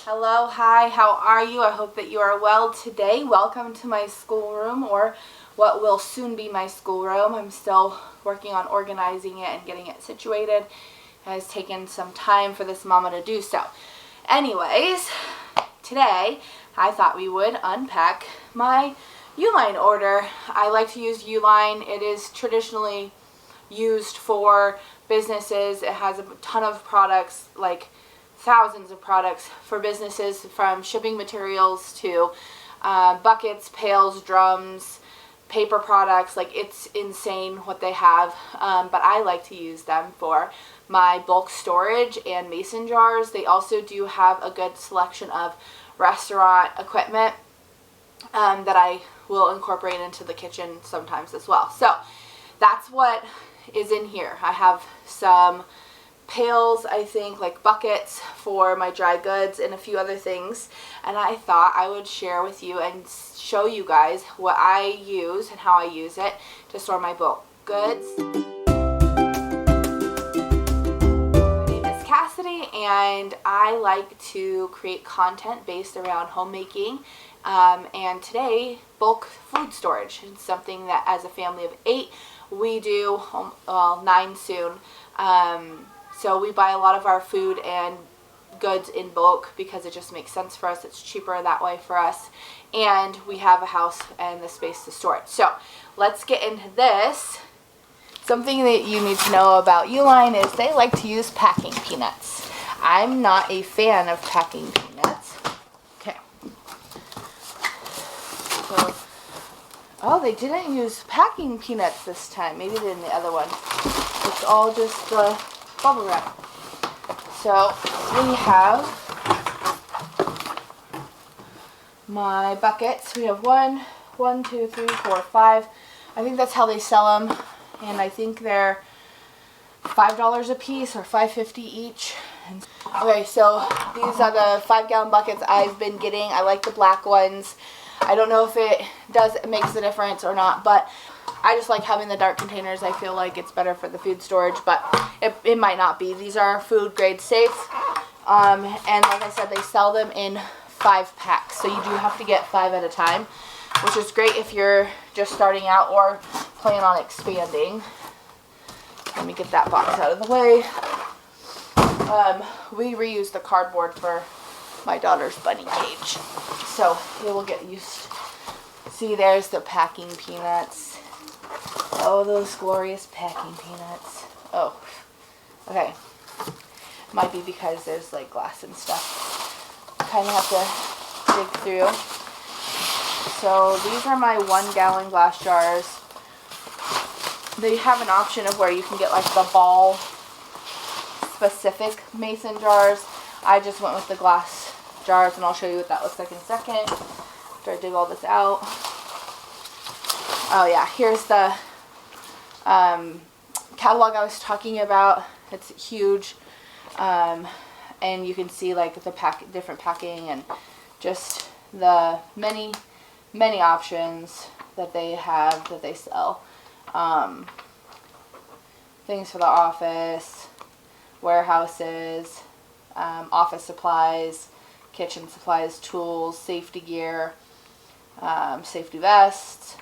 Hello, hi, how are you? I hope that you are well today. Welcome to my schoolroom, or what will soon be my schoolroom. I'm still working on organizing it and getting it situated. It has taken some time for this mama to do so. Anyways, today I thought we would unpack my Uline order. I like to use Uline. It is traditionally used for businesses. It has a ton of products, like thousands of products for businesses, from shipping materials to buckets, pails, drums, paper products. Like, it's insane what they have, but I like to use them for my bulk storage and mason jars. They also do have a good selection of restaurant equipment that I will incorporate into the kitchen sometimes as well. So that's what is in here. I have some pails, I think, like buckets for my dry goods and a few other things, and I thought I would share with you and show you guys what I use and how I use it to store my bulk goods. My name is Cassidy, and I like to create content based around homemaking, and today, bulk food storage. It's something that as a family of 8 we do, 9 soon. So we buy a lot of our food and goods in bulk because it just makes sense for us. It's cheaper that way for us. And we have a house and the space to store it. So let's get into this. Something that you need to know about Uline is they like to use packing peanuts. I'm not a fan of packing peanuts. Okay. So, oh, they didn't use packing peanuts this time. Maybe they did in the other one. It's all just bubble wrap. So we have my buckets. We have 1, 2, 3, 4, 5. I think that's how they sell them, and I think they're $5 a piece or $5.50 each. Okay, so these are the 5-gallon buckets I've been getting. I like the black ones. I don't know if it makes a difference or not, but I just like having the dark containers. I feel like it's better for the food storage, but it might not be. These are food grade safe, and like I said, they sell them in 5 packs, so you do have to get 5 at a time, which is great if you're just starting out or plan on expanding. Let me get that box out of the way. We reuse the cardboard for my daughter's bunny cage, so it will get used. See, there's the packing peanuts. Oh, those glorious packing peanuts. Oh, okay. Might be because there's like glass and stuff. Kind of have to dig through. So these are my 1-gallon glass jars. They have an option of where you can get like the ball specific mason jars. I just went with the glass jars, and I'll show you what that looks like in a second after I dig all this out. Oh yeah, here's the catalog I was talking about. It's huge, and you can see like the different packing and just the many options that they have, that they sell. Things for the office, warehouses, office supplies, kitchen supplies, tools, safety gear, safety vests,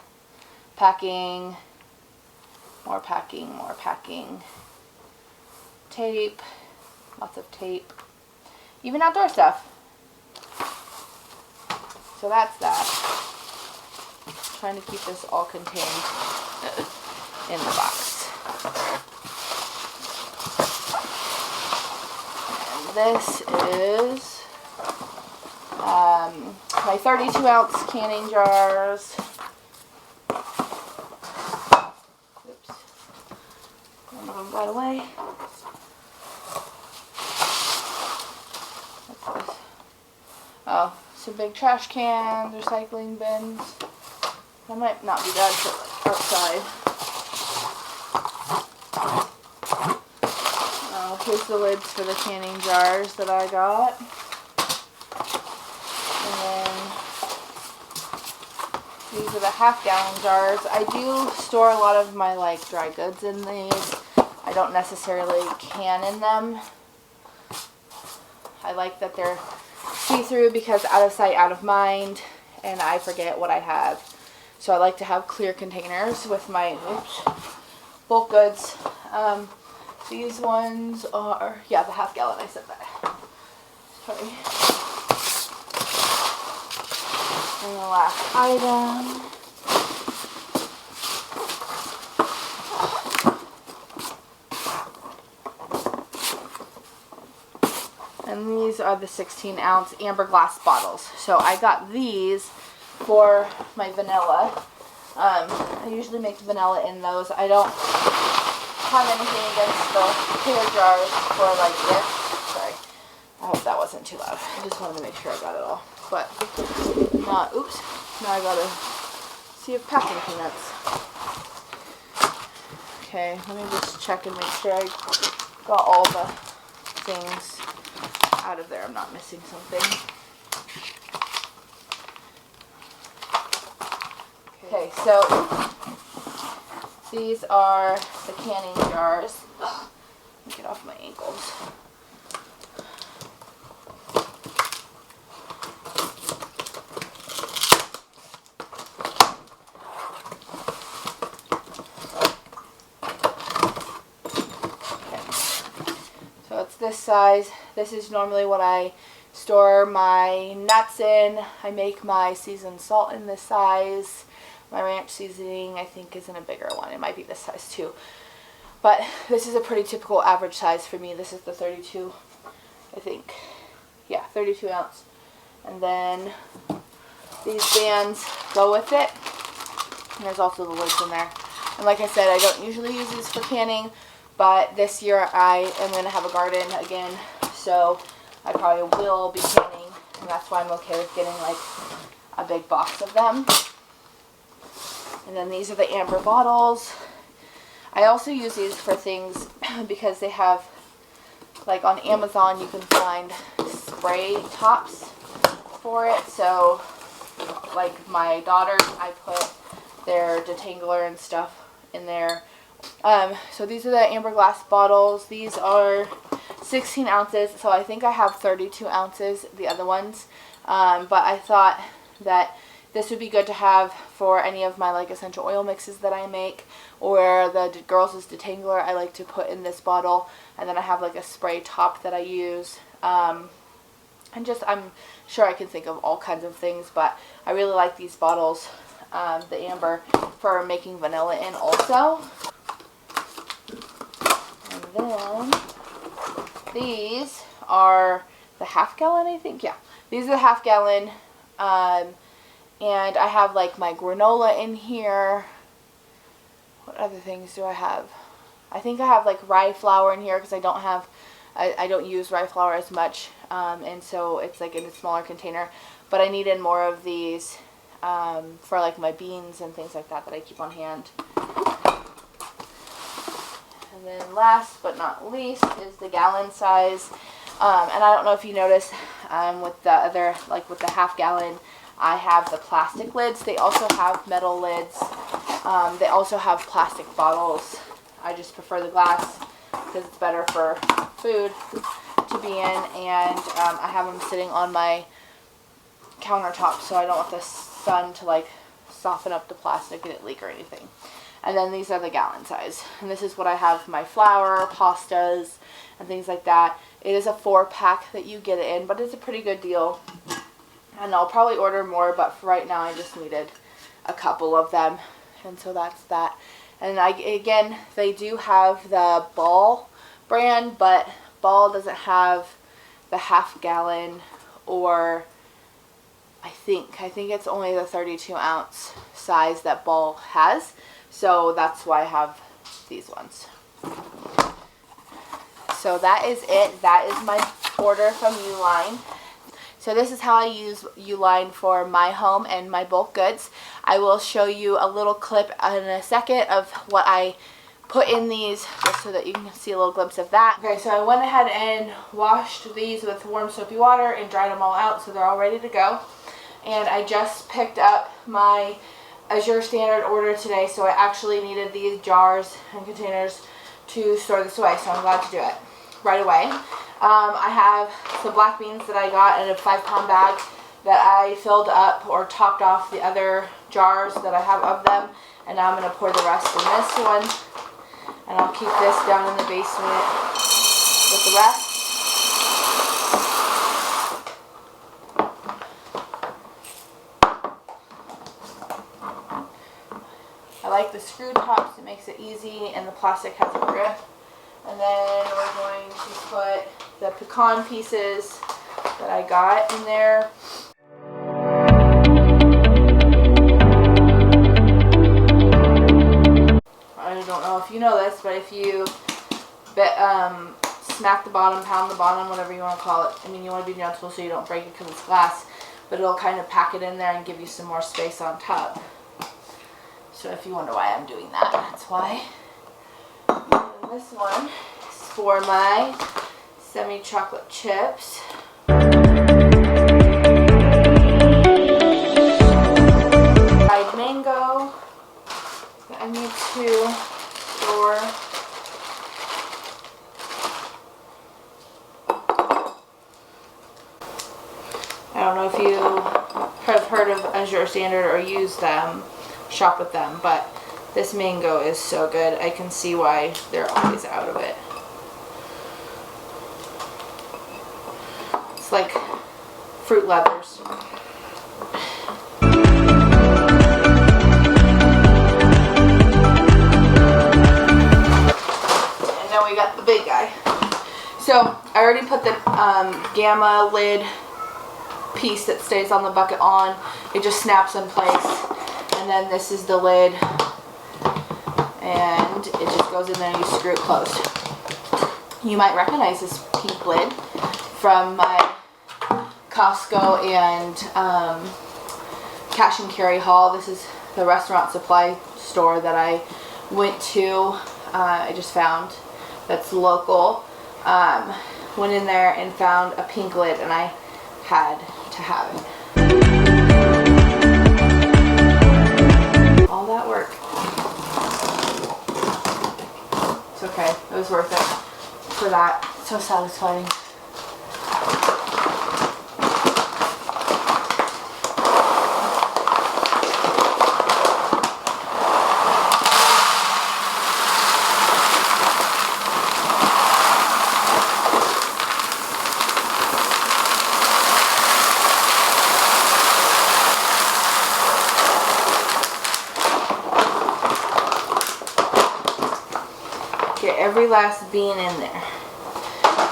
packing, more packing, tape, lots of tape, even outdoor stuff. So that's that. Trying to keep this all contained in the box. And this is my 32-ounce canning jars. Oops. One of them got away. What's this? Oh, some big trash cans, recycling bins. That might not be bad for outside. Oh, here's the lids for the canning jars that I got. And then these are the 1/2-gallon jars. I do store a lot of my like dry goods in these. I don't necessarily can in them. I like that they're see-through because out of sight, out of mind, and I forget what I have. So I like to have clear containers with my bulk goods. These ones are, yeah, the half gallon, I said that. Sorry. And the last item. And these are the 16-ounce amber glass bottles. So I got these for my vanilla. I usually make vanilla in those. I don't have anything against the clear jars for like this. Sorry. I hope that wasn't too loud. I just wanted to make sure I got it all. But, oops. Now I gotta see if packing peanuts. Okay, let me just check and make sure I got all the things out of there. I'm not missing something. Okay, so these are the canning jars. Ugh, let me get off my ankles. So it's this size. This is normally what I store my nuts in. I make my seasoned salt in this size. My ranch seasoning, I think, is in a bigger one. It might be this size too. But this is a pretty typical average size for me. This is the 32, I think. Yeah, 32 ounce. And then these bands go with it. And there's also the lids in there. And like I said, I don't usually use these for canning. But this year I am going to have a garden again. So I probably will be canning. And that's why I'm okay with getting like a big box of them. And then these are the amber bottles. I also use these for things because they have, like on Amazon, you can find spray tops for it. So, like my daughters, I put their detangler and stuff in there. So these are the amber glass bottles. These are 16 ounces. So I think I have 32 ounces, the other ones. But I thought that this would be good to have for any of my like essential oil mixes that I make, or the girls' detangler I like to put in this bottle, and then I have like a spray top that I use, and just I'm sure I can think of all kinds of things, but I really like these bottles, the amber, for making vanilla in also. And then these are the half gallon, I think, yeah, these are the half gallon. And I have like my granola in here. What other things do I have? I think I have like rye flour in here because I don't use rye flour as much. And so it's like in a smaller container. But I needed more of these for like my beans and things like that I keep on hand. And then last but not least is the gallon size. And I don't know if you noticed with the other, like with the half gallon, I have the plastic lids. They also have metal lids. They also have plastic bottles. I just prefer the glass because it's better for food to be in. And I have them sitting on my countertop so I don't want the sun to like soften up the plastic and it leak or anything. And then these are the gallon size. And this is what I have my flour, pastas, and things like that. It is a 4-pack that you get it in, but it's a pretty good deal. And I'll probably order more, but for right now I just needed a couple of them. And so that's that. And again, they do have the Ball brand, but Ball doesn't have the half gallon, or I think it's only the 32 ounce size that Ball has. So that's why I have these ones. So that is it. That is my order from Uline. So this is how I use Uline for my home and my bulk goods. I will show you a little clip in a second of what I put in these, just so that you can see a little glimpse of that. Okay, so I went ahead and washed these with warm soapy water and dried them all out so they're all ready to go. And I just picked up my Azure Standard order today, so I actually needed these jars and containers to store this away, so I'm glad to do it right away. I have some black beans that I got in a 5-pound bag that I filled up or topped off the other jars that I have of them. And now I'm going to pour the rest in this one. And I'll keep this down in the basement with the rest. I like the screw tops, it makes it easy, and the plastic has a grip. And then we're going to put the pecan pieces that I got in there. I don't know if you know this, but if you smack the bottom, pound the bottom, whatever you want to call it. I mean, you want to be gentle so you don't break it because it's glass, but it'll kind of pack it in there and give you some more space on top. So if you wonder why I'm doing that, that's why. And this one is for my semi-chocolate chips. Dried mango that I need to store. I don't know if you have heard of Azure Standard or use them, shop with them, but this mango is so good. I can see why they're always out of it. It's like Fruit Leathers. And then we got the big guy. So I already put the Gamma lid piece that stays on the bucket on. It just snaps in place. And then this is the lid, and it just goes in there and you screw it closed. You might recognize this pink lid from my Costco and cash and carry haul. This is the restaurant supply store that I went to. I just found that's local. Went in there and found a pink lid, and I had to have it. All that work. It's okay. It was worth it for that. It's so satisfying. Get every last bean in there.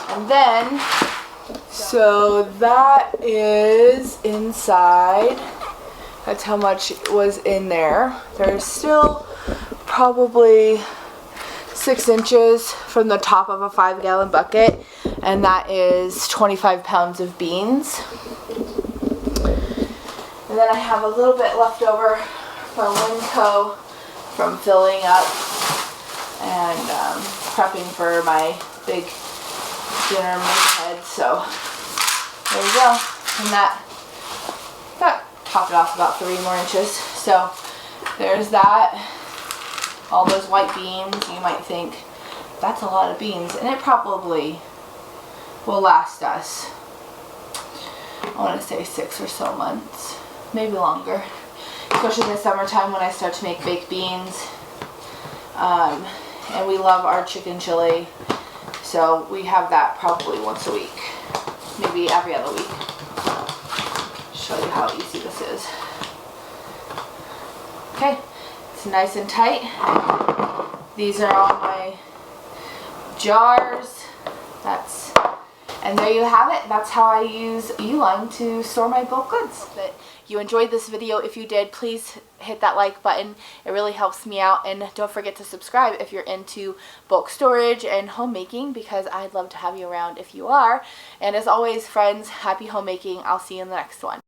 And then, so that is inside. That's how much was in there. There's still probably 6 inches from the top of a 5-gallon bucket, and that is 25 pounds of beans. And then I have a little bit left over from Winco from filling up and prepping for my big dinner ahead. So there you go. And that topped it off about 3 more inches. So there's that. All those white beans. You might think that's a lot of beans, and it probably will last us, I want to say 6 or so months, maybe longer, especially in the summertime when I start to make baked beans. And we love our chicken chili, so we have that probably once a week, maybe every other week. Show you how easy this is. Okay, it's nice and tight. These are all my jars. And there you have it. That's how I use Uline to store my bulk goods. But you enjoyed this video. If you did, please hit that like button. It really helps me out. And don't forget to subscribe if you're into bulk storage and homemaking, because I'd love to have you around if you are. And as always, friends, happy homemaking. I'll see you in the next one.